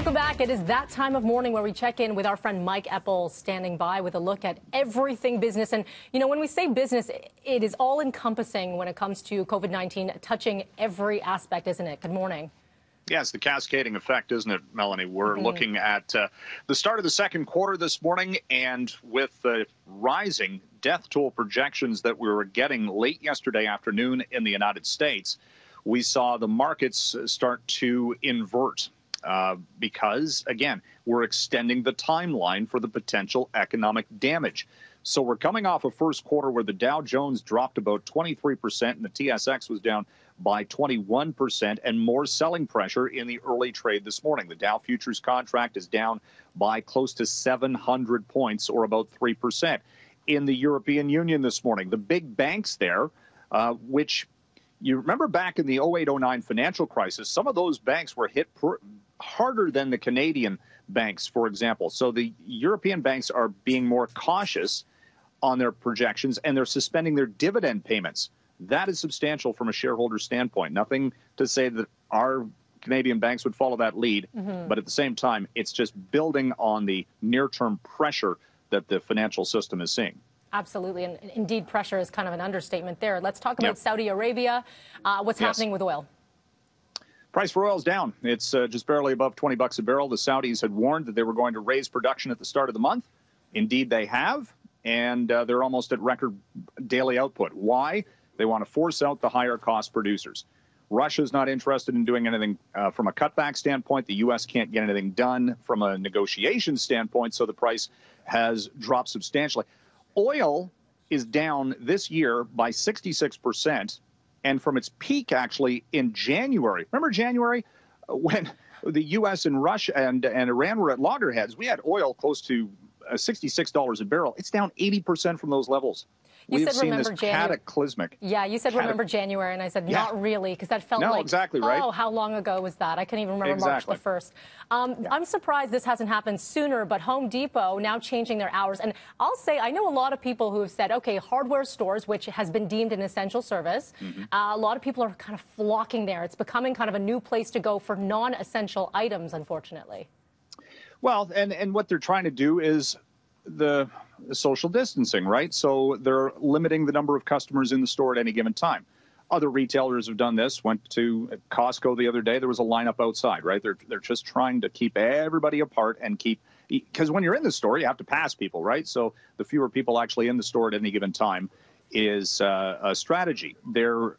Welcome back. It is that time of morning where we check in with our friend Mike Eppel, standing by with a look at everything business. And, you know, when we say business, it is all encompassing when it comes to COVID-19, touching every aspect, isn't it? Good morning. Yes, the cascading effect, isn't it, Melanie? We're looking at the start of the second quarter this morning, and with the rising death toll projections that we were getting late yesterday afternoon in the United States, we saw the markets start to invert. Because, again, we're extending the timeline for the potential economic damage. So we're coming off a first quarter where the Dow Jones dropped about 23% and the TSX was down by 21%, and more selling pressure in the early trade this morning. The Dow futures contract is down by close to 700 points, or about 3%. In the European Union this morning, the big banks there, which you remember back in the 08-09 financial crisis, some of those banks were hit harder than the Canadian banks, for example. So the European banks are being more cautious on their projections, and they're suspending their dividend payments. That is substantial from a shareholder standpoint. Nothing to say that our Canadian banks would follow that lead, but at the same time, it's just building on the near-term pressure that the financial system is seeing. Absolutely. And indeed, pressure is kind of an understatement there. Let's talk about Saudi Arabia. What's happening with oil? Price for oil is down. It's just barely above $20 a barrel. The Saudis had warned that they were going to raise production at the start of the month. Indeed, they have, and they're almost at record daily output. Why? They want to force out the higher-cost producers. Russia's not interested in doing anything from a cutback standpoint. The U.S. can't get anything done from a negotiation standpoint, so the price has dropped substantially. Oil is down this year by 66%. And from its peak, actually, in January. Remember January when the U.S. and Russia and Iran were at loggerheads? We had oil close to $66 a barrel. It's down 80% from those levels. We have seen this cataclysmic. Yeah, you said remember January, and I said not really, because that felt like, exactly right. Oh, how long ago was that? I can't even remember March the 1st. I'm surprised this hasn't happened sooner, but Home Depot now changing their hours. And I'll say, I know a lot of people who have said, okay, hardware stores, which has been deemed an essential service, a lot of people are kind of flocking there. It's becoming kind of a new place to go for non-essential items, unfortunately. Well, and what they're trying to do is the social distancing, right? So they're limiting the number of customers in the store at any given time. Other retailers have done this. Went to Costco the other day. There was a lineup outside, right? They're just trying to keep everybody apart and keep, because when you're in the store, you have to pass people, right? So the fewer people actually in the store at any given time is a strategy. They're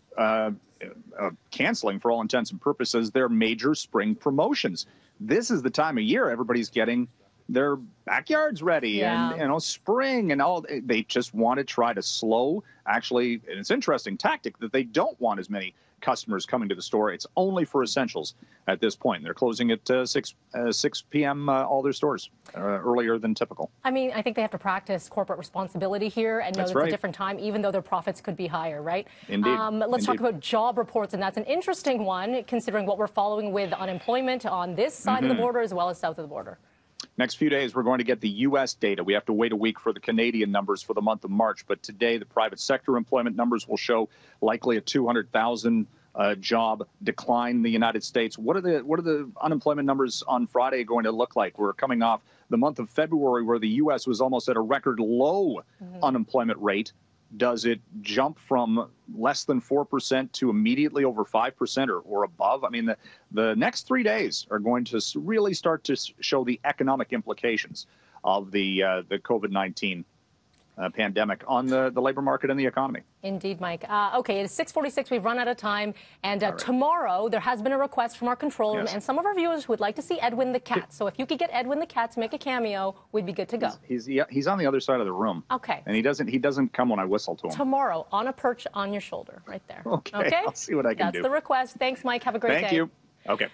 canceling, for all intents and purposes, their major spring promotions. This is the time of year everybody's getting their backyards ready and spring and all. They just want to try to slow. Actually, and it's an interesting tactic that they don't want as many customers coming to the store. It's only for essentials at this point. They're closing at 6 p.m. All their stores earlier than typical. I mean, I think they have to practice corporate responsibility here and know it's a different time, even though their profits could be higher, right? Indeed. Let's talk about job reports, and that's an interesting one, considering what we're following with unemployment on this side of the border as well as south of the border. Next few days, we're going to get the U.S. data. We have to wait a week for the Canadian numbers for the month of March. But today, the private sector employment numbers will show likely a 200,000 job decline in the United States. What are the unemployment numbers on Friday going to look like? We're coming off the month of February where the U.S. was almost at a record low unemployment rate. Does it jump from less than 4% to immediately over 5% or above? I mean, the next 3 days are going to really start to show the economic implications of the COVID-19 pandemic on the labor market and the economy. Indeed, Mike. Okay, it is 6:46. We've run out of time. And tomorrow, there has been a request from our control room and some of our viewers would like to see Edwin the cat. So if you could get Edwin the cat to make a cameo, we'd be good to go. He's on the other side of the room. Okay. And he doesn't come when I whistle to him. Tomorrow, on a perch on your shoulder, right there. Okay. I'll see what I can do. That's the request. Thanks, Mike. Have a great day. Thank you. Okay.